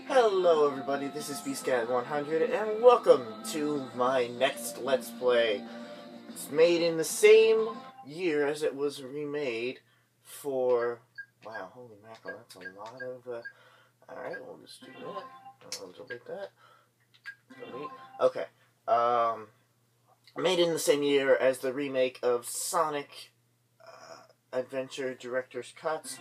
Hello everybody, this is pt.1 and welcome to my next Let's Play. It's made in the same year as it was remade for... Wow, holy mackerel, that's a lot of... Alright, we'll just do that. I'll delete that. Delete. Okay. Made in the same year as the remake of Sonic Adventure Director's Cuts.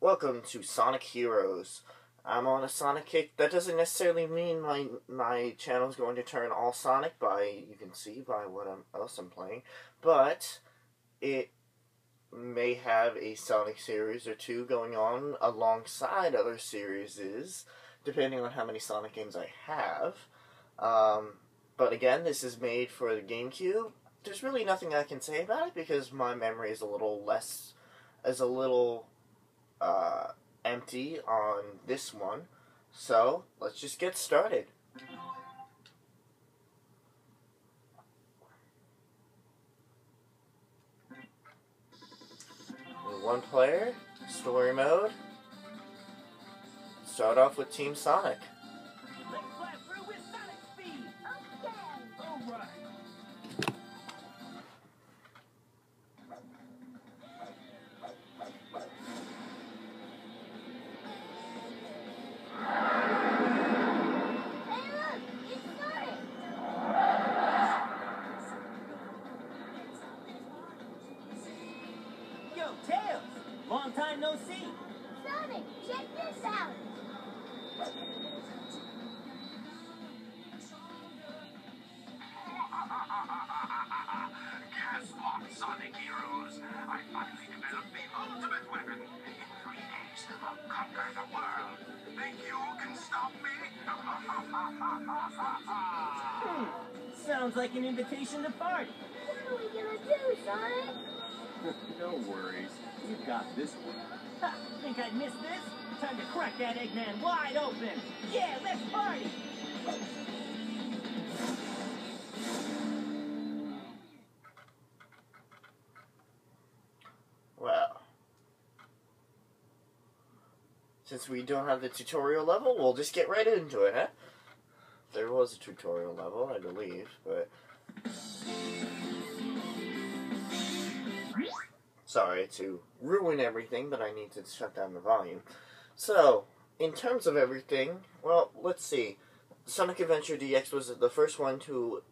Welcome to Sonic Heroes. I'm on a Sonic kick. That doesn't necessarily mean my channel is going to turn all Sonic you can see by what else I'm playing, but it may have a Sonic series or two going on alongside other series, depending on how many Sonic games I have. But again, this is made for the GameCube. There's really nothing I can say about it because my memory is a little empty on this one, so let's just get started. One player, story mode. Start off with Team Sonic. Let's fly through with Sonic speed. Okay. All right. Tails! Long time no see! Sonic, check this out! Guess what, Sonic Heroes? I finally developed the ultimate weapon. In 3 days, I'll conquer the world. Think you can stop me? Sounds like an invitation to party. What are we gonna do, Sonic? No worries. You got this one. Ha! Think I'd miss this? Time to crack that Eggman wide open! Yeah, let's party! Well, since we don't have the tutorial level, we'll just get right into it, huh? There was a tutorial level, I believe, but... Sorry to ruin everything, but I need to shut down the volume. So, in terms of everything, well, let's see. Sonic Adventure DX was the first one to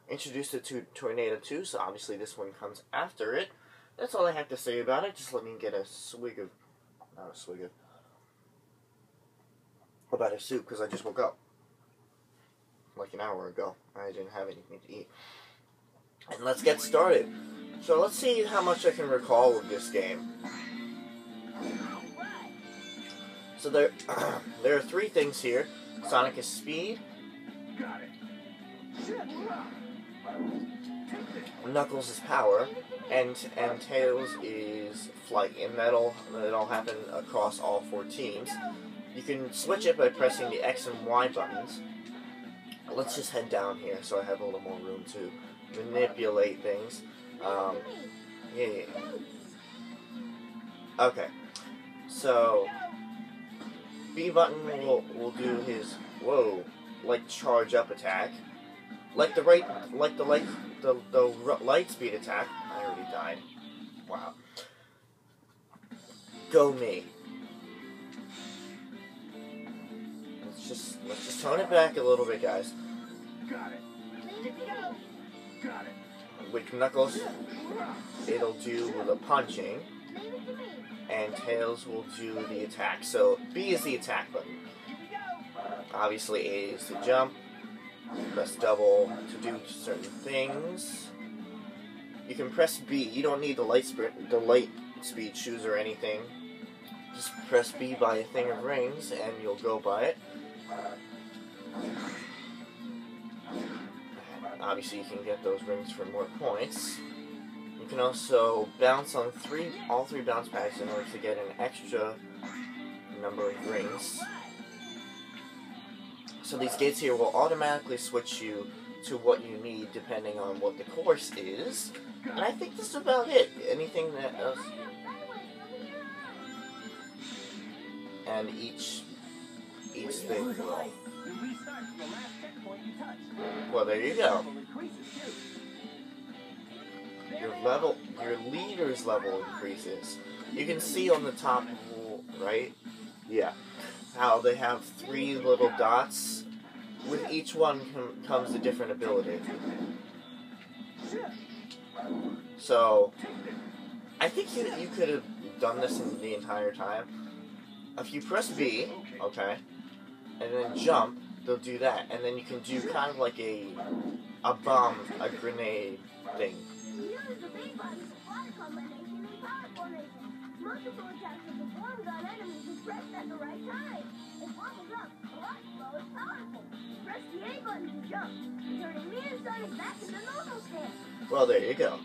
introduce it to Tornado 2, so obviously this one comes after it. That's all I have to say about it. Just let me get a swig of... Not a swig of... How about a soup, because I just woke up. Like an hour ago. I didn't have anything to eat. And let's get started. So let's see how much I can recall of this game. So there are 3 things here. Sonic is speed. Got it. Knuckles is power, and Tails is flight, and that'll happen across all 4 teams. You can switch it by pressing the X and Y buttons. Let's just head down here so I have a little more room to manipulate things. Yeah. Okay. So B button will do his like charge up attack, like the light speed attack. I already died. Wow. Go me. Let's just tone it back a little bit, guys. Got it. Got it. With Knuckles, it'll do the punching, and Tails will do the attack. So B is the attack button. Obviously A is to jump. Press double to do certain things. You can press B. You don't need the light speed shoes or anything. Just press B by a thing of rings, and you'll go by it. Obviously, you can get those rings for more points. You can also bounce on all three bounce packs in order to get an extra number of rings. So these gates here will automatically switch you to what you need depending on what the course is. And I think this is about it. Anything that else? And each thing will. Well, there you go. Your leader's level increases. You can see on the top, right? Yeah. How they have 3 little dots. With each one comes a different ability. So, I think you could have done this in the entire time. If you press B, okay, and then jump, they'll do that. And then you can do kind of like a bomb, a grenade thing. Use the B button for fire combination and power formation. Multiple attacks are performed on enemies who press at the right time. It bubbles up. A light flow is powerful. Press the A button to jump, turning me and Sonic back into normal stance. Well, there you go.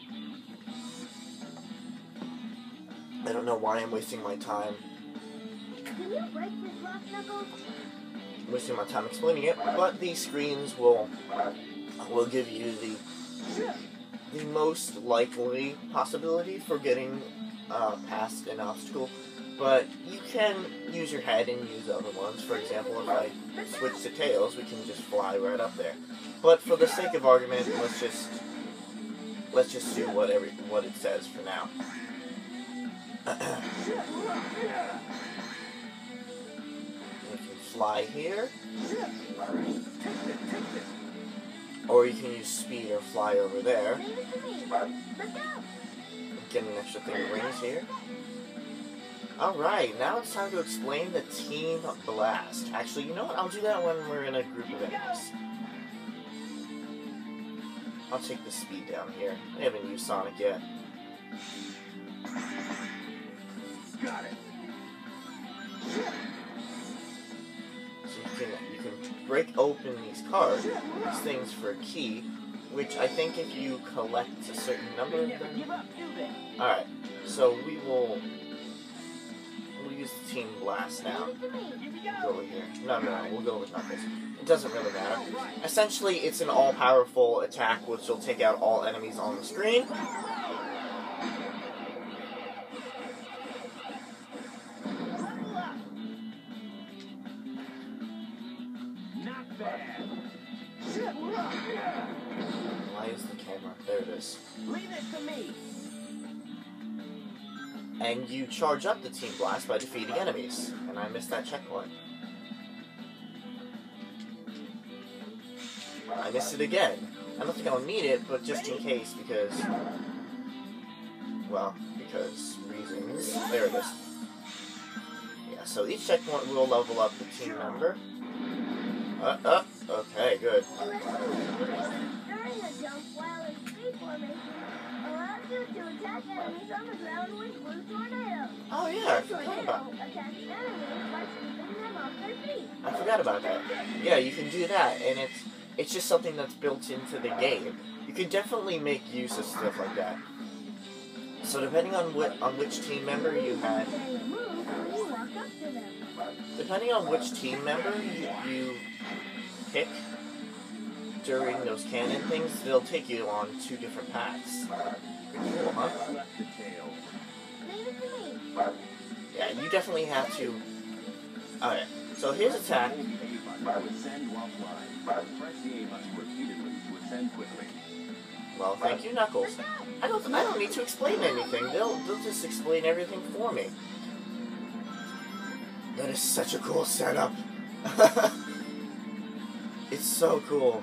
I don't know why I'm wasting my time. Can you break this lock, Knuckles? Wasting my time explaining it, but these screens will give you the most likely possibility for getting past an obstacle. But you can use your head and use other ones. For example, if I switch to Tails, we can just fly right up there. But for the sake of argument, let's just do what it says for now. You can fly here, or you can use speed or fly over there. Get an extra thing of rings here. Alright, now it's time to explain the Team Blast. Actually, you know what? I'll do that when we're in a group of enemies. I'll take the speed down here. I haven't used Sonic yet. Got it. So you can break open these cards, these things for a key, which I think if you collect a certain number of them. Alright, so we'll use the Team Blast now. Go over here. No, we'll go with Knuckles. It doesn't really matter. Essentially, it's an all-powerful attack which will take out all enemies on the screen. Not bad. Why is the camera? There it is. Leave it to me. And you charge up the Team Blast by defeating enemies. And I missed that checkpoint. I missed it again. I don't think I'll need it, but just in case, because reasons. There it is. Yeah, so each checkpoint will level up the team member. Okay, good. During a jump while in speed formation, allows you to attack enemies on the ground with blue tornadoes. Oh yeah, I forgot Tornado about attacks enemies by sweeping them off their feet. I forgot about that. Yeah, you can do that, and it's just something that's built into the game. You can definitely make use of stuff like that. So depending on which team member you had, depending on which team member you pick during those cannon things, they'll take you on 2 different paths. Pretty cool, huh? Yeah, you definitely have to. Okay, so here's attack. Well, thank you, Knuckles. I don't need to explain anything. They'll just explain everything for me. That is such a cool setup. It's so cool.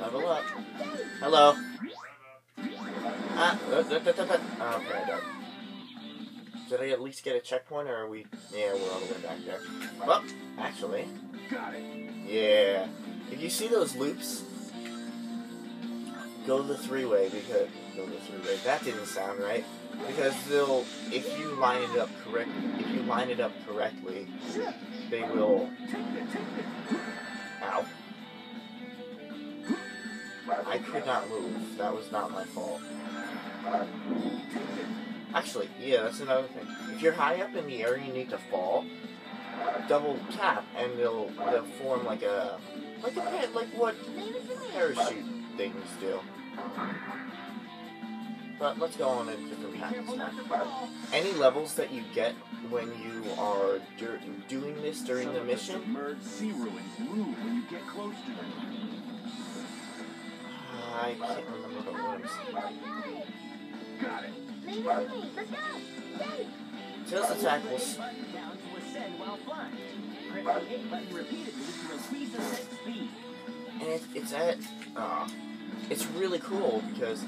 Level up. Hello. Okay, I died. Did I at least get a checkpoint, or are we? Yeah, we're all the way back there. Well, actually. Got it. Yeah. If you see those loops, go the 3-way because that didn't sound right. Because they'll, if you line it up correctly, they will. Ow. I could not move. That was not my fault. Actually, yeah, that's another thing. If you're high up in the air and you need to fall, double tap and they'll form like what parachute things do. But let's go on a different path now. Any levels that you get when you are doing this during the mission? Submerged sea ruins move when you get close to them. I can't remember what it was. Got it. Tails attack will. Down to ascend while flying. Press the A button repeatedly to increase ascent speed. And it's really cool because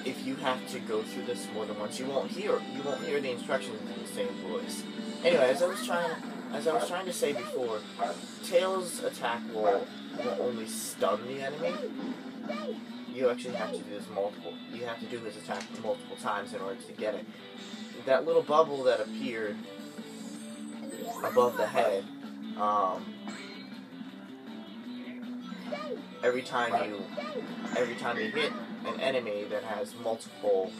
if you have to go through this more than once, you won't hear the instructions in the same voice. Anyway, as I was trying to say before, Tails' attack will only stun the enemy. You actually have to do this You have to do his attack multiple times in order to get it. That little bubble that appeared above the head, every time you hit an enemy that has multiple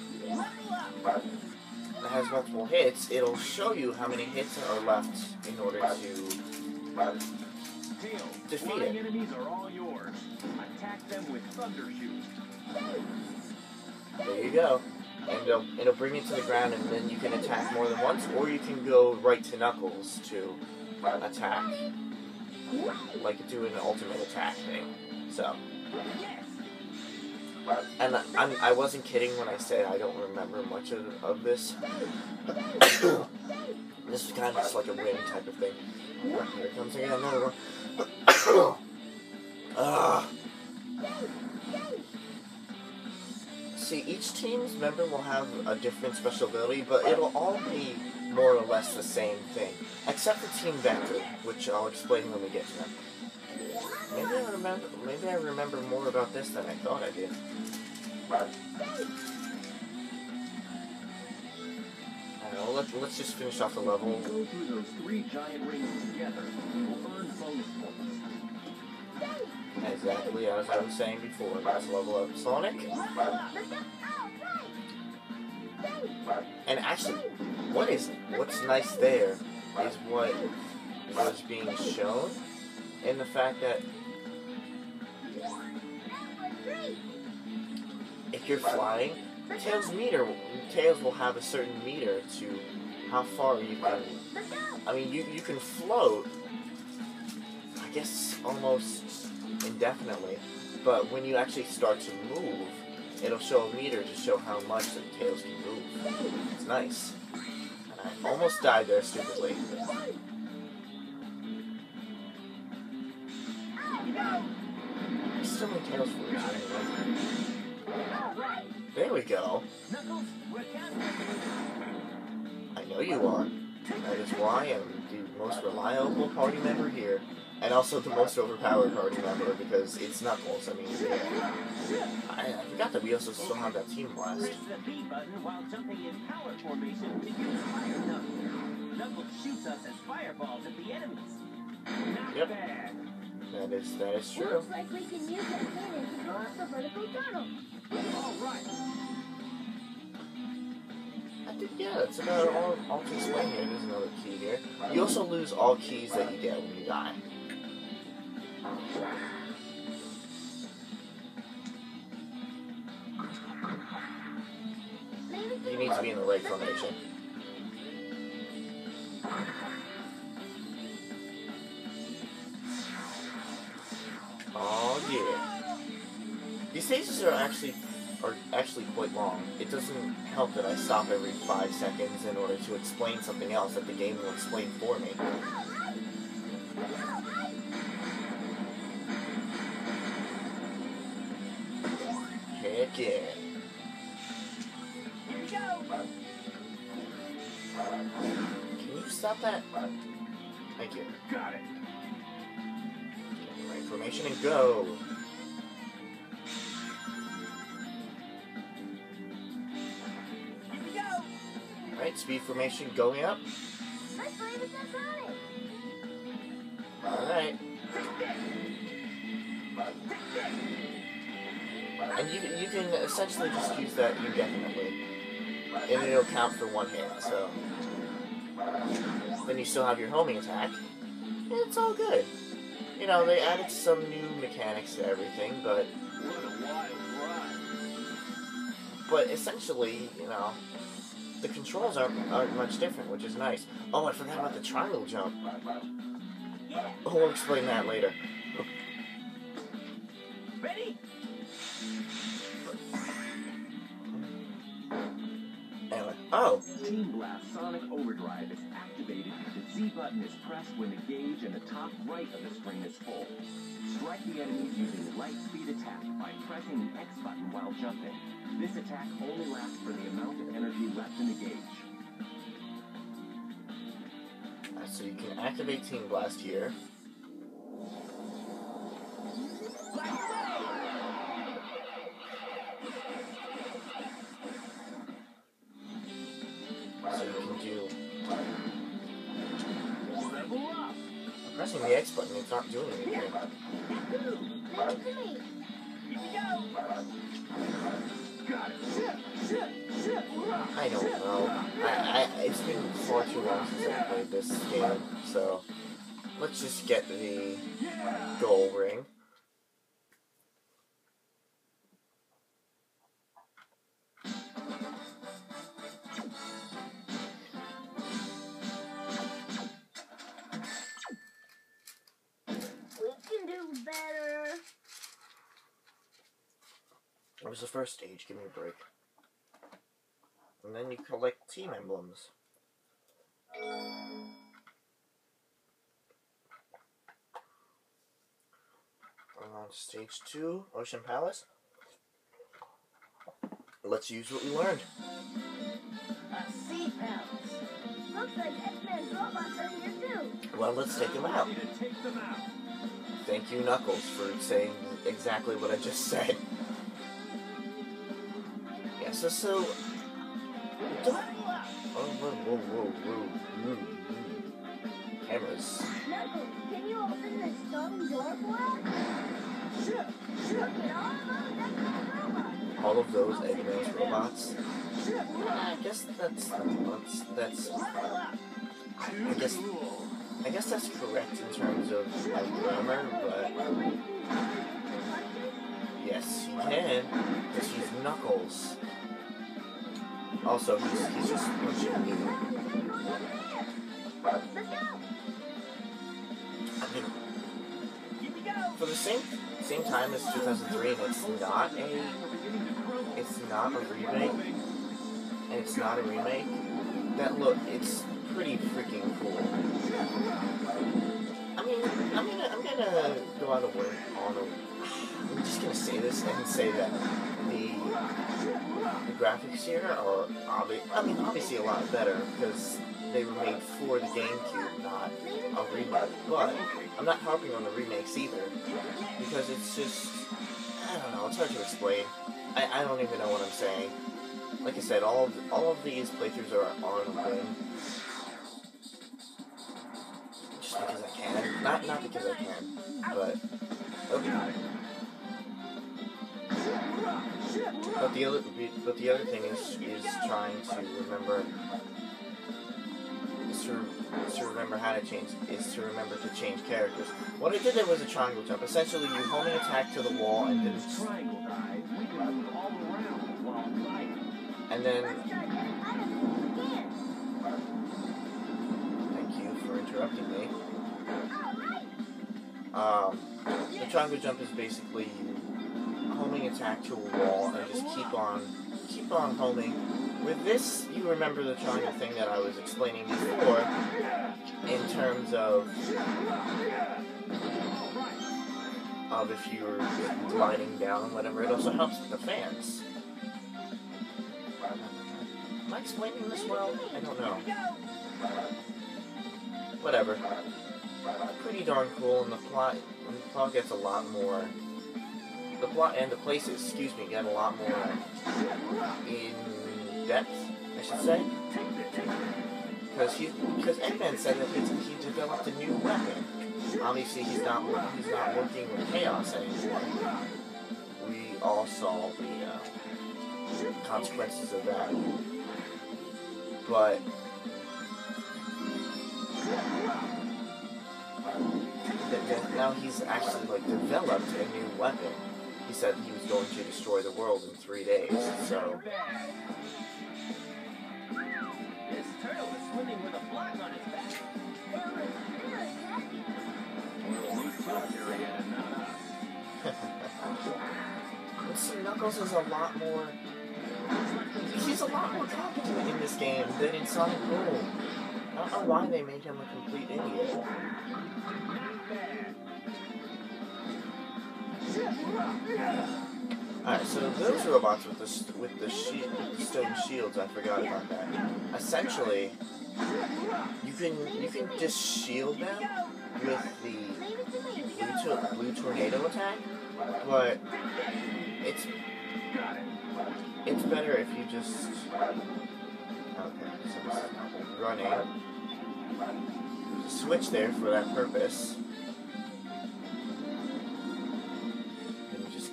hits, it'll show you how many hits are left in order to defeat it. Enemies are all yours. Attack them with thunder shoot. There you go. And it'll bring it to the ground, and then you can attack more than once, or you can go right to Knuckles to attack, like do an ultimate attack thing. So, and I wasn't kidding when I said I don't remember much of this. This is kind of just like a win type of thing. Here it comes again, another one. See, each team's member will have a different special ability, but it'll all be more or less the same thing, except for Team Vector, which I'll explain when we get to them. Maybe I remember more about this than I thought I did. I don't know, let's just finish off the level. Go through those 3 giant rings together. You'll earn bonus points. Exactly as I was saying before, let's level up Sonic. And actually, what's nice there is what was being shown in the fact that if you're flying, Tails will have a certain meter to how far you can. I mean, you can float, I guess, almost indefinitely, but when you actually start to move, it'll show a meter to show how much the Tails can move. It's nice. And I almost died there stupidly. Still in Tails for anyway. There we go. I know you are. That is why I'm the most reliable party member here. And also the most overpowered party member, because it's Knuckles. I mean, I forgot that we also still have that Team Blast. Press the B button while jumping in power formation to use Fire Knuckles. Knuckles shoots us as fireballs at the enemies. Not Yep. bad. That is true. Looks like we can use that cannon to blow up the vertical tunnel. All right. I think, yeah, that's about all to explain here. There's another key here. You also lose all keys that you get when you die. You need to be in the right formation. Oh yeah. These stages are actually quite long. It doesn't help that I stop every 5 seconds in order to explain something else that the game will explain for me. Heck yeah. Here we go. Can you stop that? Thank you. Got it. Get the right information and go. Here we go. Right, speed formation going up. Let's play with the Sonic. Alright. Take this. Take this. And you can essentially just use that indefinitely. And it'll count for one hit, so. Then you still have your homing attack. And it's all good. You know, they added some new mechanics to everything, but What a wild ride. but essentially, you know, the controls aren't much different, which is nice. Oh, I forgot about the triangle jump. Yeah. Oh, we'll explain that later. Ready? Anyway, oh, Team Blast Sonic Overdrive is activated if the Z button is pressed when the gauge in the top right of the screen is full. Strike the enemies using light speed attack by pressing the X button while jumping. This attack only lasts for the amount of energy left in the gauge. so you can activate Team Blast here. So you can do... Pressing the X button, it's not doing anything. Leave it to me. Here we go. Got it. I don't know. It's been far too long since I played this game, so let's just get the gold ring. We can do better. It was the first stage, give me a break. And then you collect team emblems. On stage 2, Ocean Palace. Let's use what we learned. A sea palace. Looks like X-Men's robots are here too. Well, let's take them out. Ready to take them out. Thank you, Knuckles, for saying exactly what I just said. Yeah, so... Oh, whoa. Cameras. Knuckles, can you open the stone door for us? Sure. Look at all of those X-Men's robots. All of those Eggman's robots? I guess I guess that's correct in terms of grammar, but yes, he can, because he's Knuckles. Also, he's just punching you. Let's go. I mean, Here we go. for the same time as 2003, and it's not a remake, and it's not a remake. That look, it's pretty freaking cool. I mean, I'm gonna go out of work on a. I'm just gonna say this and say that the graphics here are obviously a lot better because they were made for the GameCube, not a remake. But I'm not harping on the remakes either because it's just, I don't know, it's hard to explain. I don't even know what I'm saying. Like I said, all of these playthroughs are on a whim. Just because I can. Not because I can, but the other thing is trying to remember to remember how to change is to remember to change characters. What I did there was a triangle jump. Essentially, you homing attack to the wall and then Triangle dive, we can move all around while gliding. and then. Let's try that enemy again. Thank you for interrupting me. Alright. The triangle jump is basically you homing attack to a wall and just keep on homing. With this, you remember the triangle thing that I was explaining before in terms of if you're gliding down, whatever. It also helps with the fans. Am I explaining this well? I don't know. Whatever. Pretty darn cool, and the plot gets a lot more. The plot and the places, excuse me, get a lot more in depth, I should say. Because Eggman said that he developed a new weapon. Obviously, he's not working with Chaos anymore. We all saw the consequences of that. But now he's actually developed a new weapon. He said he was going to destroy the world in 3 days. So. This turtle is swimming with a block on its back. It was really heavy. But see, Knuckles is a lot more. He's a lot more competent in this game than in Sonic Boom. I don't know why they made him a complete idiot. Alright, so those robots with the stone shields, I forgot about that. Essentially, you can just shield them with the blue tornado attack, but it's better if you just running. There's a switch there for that purpose.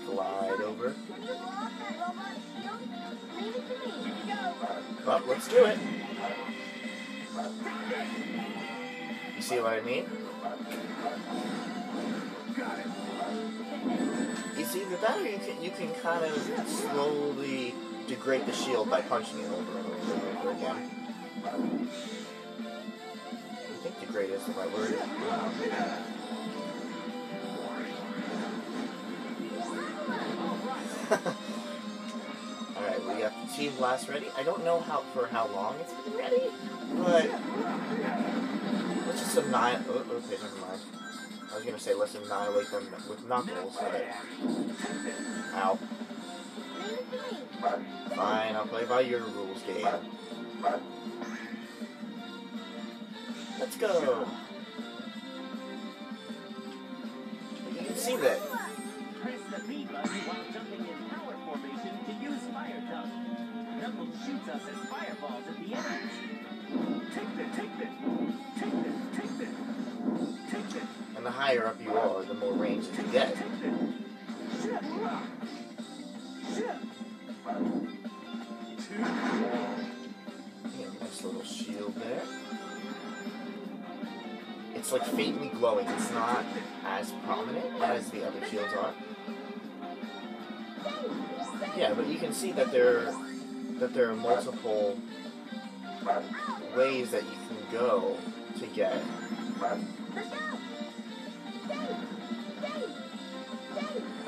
Glide over. Well, let's do it. You see what I mean? You see, the better you can kind of slowly degrade the shield by punching it over and over and over again. I think degrade is the right word. Alright, we got the Team Blast ready. I don't know for how long it's been ready, but let's just annihilate. Oh, okay, never mind. I was gonna say let's annihilate them with Knuckles, but ow. Fine, I'll play by your rules, game. Let's go. You can see that. Press the B button while jumping in power formation to use Fire Jump. Knuckles shoots us as fireballs at the enemies. Take this. And the higher up you are, the more range you get. Nice little shield there. It's like faintly glowing. It's not as prominent as the other shields are. Yeah, but you can see that there are multiple ways that you can go to get.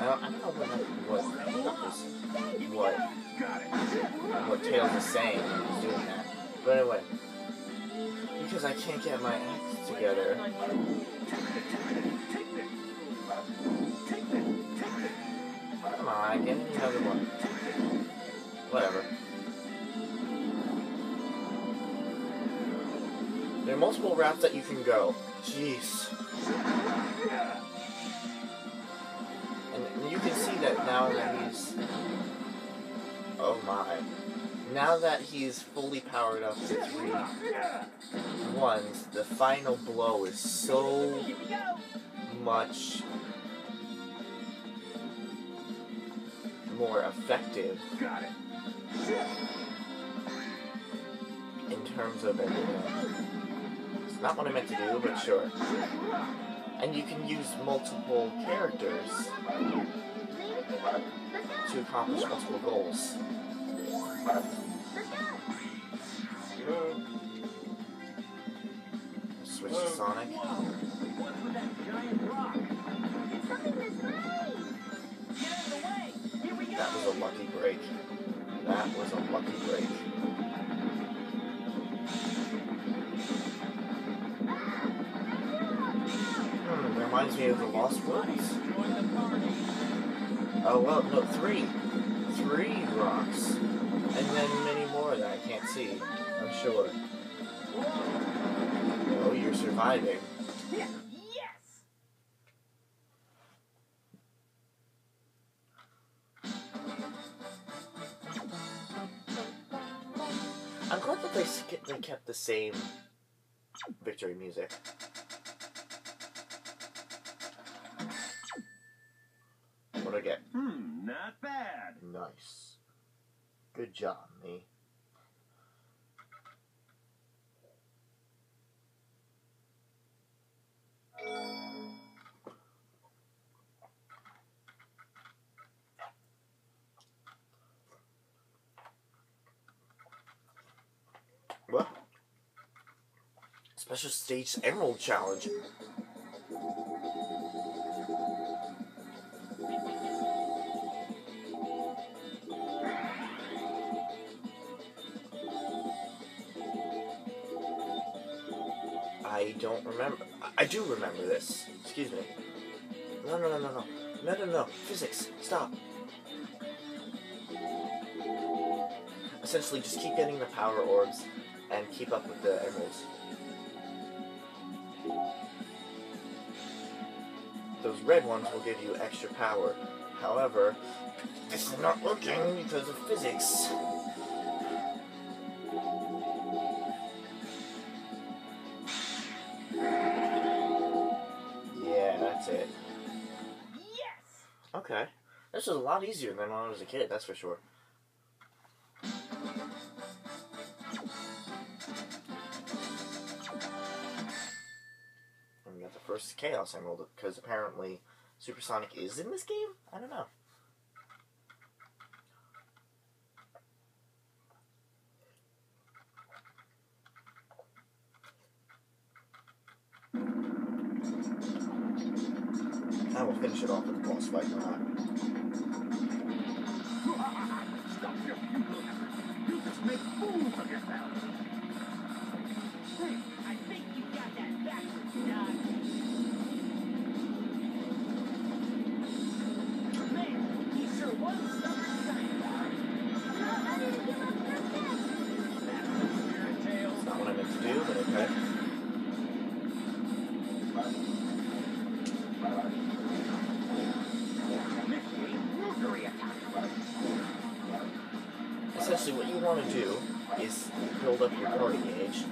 I don't know what Tails is saying when he's doing that. But anyway, because I can't get my acts together. Come on, get me another one. Whatever. There are multiple routes that you can go. Jeez. And you can see that now that he's... Oh my. Now that he's fully powered up to 3 ones, the final blow is so much more effective Got it. in terms of everything. It's not what I meant to do, but sure. And you can use multiple characters to accomplish multiple goals. Switch to Sonic. What's with that giant rock? It's something this way! Get out of the way! Here we go! That was a lucky break. That was a lucky break. Reminds me of the Lost Woods. Join the party! Oh well, no, three rocks, and then many more that I can't see. I'm sure. Oh, you're surviving. Yes! I'm glad that they kept the same victory music. What do I get? Not bad. Nice. Good job, me. What? Special Stage Emerald Challenge. I don't remember. I do remember this. Excuse me. No. Physics. Stop. Essentially, just keep getting the power orbs and keep up with the emeralds. Those red ones will give you extra power. However, this is not working because of physics. Yeah, that's it. Yes! Okay. This was a lot easier than when I was a kid, that's for sure. And we got the first Chaos Emerald, because apparently Supersonic is in this game? I don't know. I will finish it off with the boss fight, not. Stop your futile efforts. You just make fools of yourself. Hey, I think you got that backwards, Doc. Man, he sure was stubborn scientist. I'm not ready to give up just yet! That's the spirit tales. It's not what I meant to do, but okay. Essentially, what you want to do is build up your party gauge.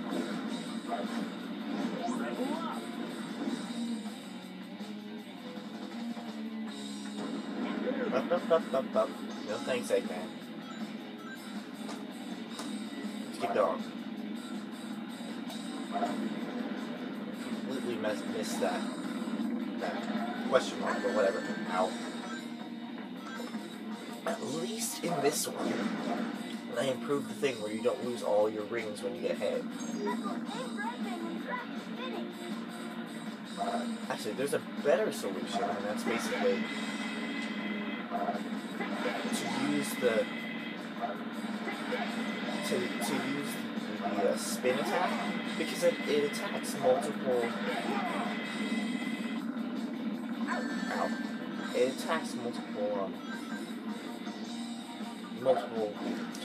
Up. No thanks, Eggman. Let's keep going. Completely missed that question mark or whatever. Ow. At least in this one, they improved the thing where you don't lose all your rings when you get hit. Actually, there's a better solution, and that's basically to use the spin attack, because it attacks multiple. Ow! It attacks multiple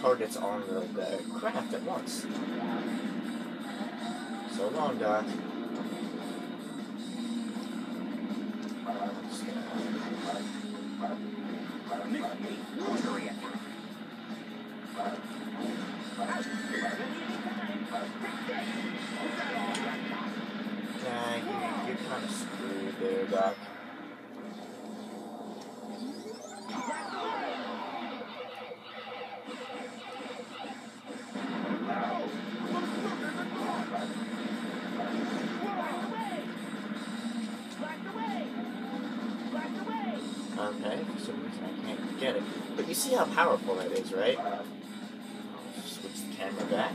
targets on the craft at once. So long, Doc. Nah, you're kind of screwed there, Doc. get it. But you see how powerful that is, right? I'll switch the camera back.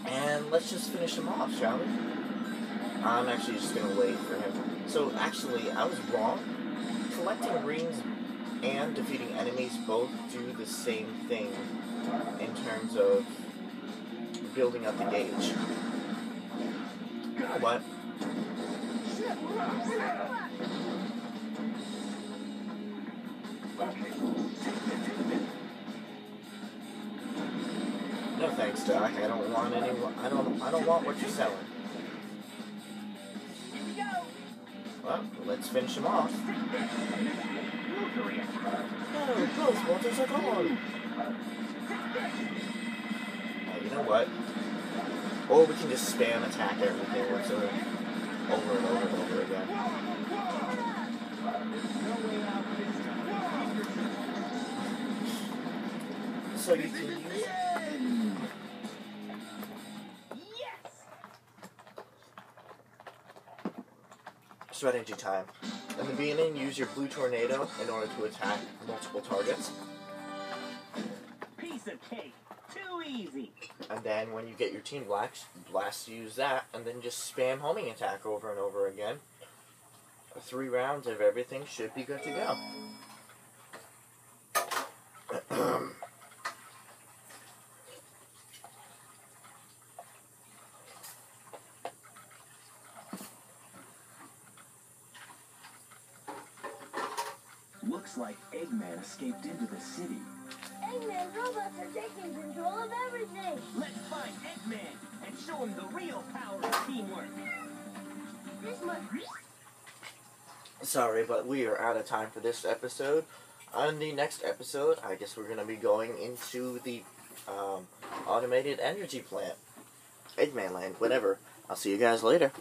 And let's just finish him off, shall we? I'm actually just going to wait for him. So, actually, I was wrong. Collecting rings and defeating enemies both do the same thing in terms of building up the gauge. You know what? No thanks, Doc. I don't want any. I don't want what you're selling. Here we go. Well, let's finish him off. No, both waters are gone. You know what? Or we can just spam attack everything once over and over and over again. So you can use strategy time. In the beginning, use your blue tornado in order to attack multiple targets. Piece of cake. Too easy. And then when you get your team blast, use that, and then just spam homing attack over and over again. 3 rounds of everything should be good to go. Looks like Eggman escaped into the city. Eggman robots are taking control of everything. Let's find Eggman and show him the real power of teamwork. This must. Sorry, but we are out of time for this episode. On the next episode, I guess we're going to be going into the automated energy plant. Eggman Land, whatever. I'll see you guys later.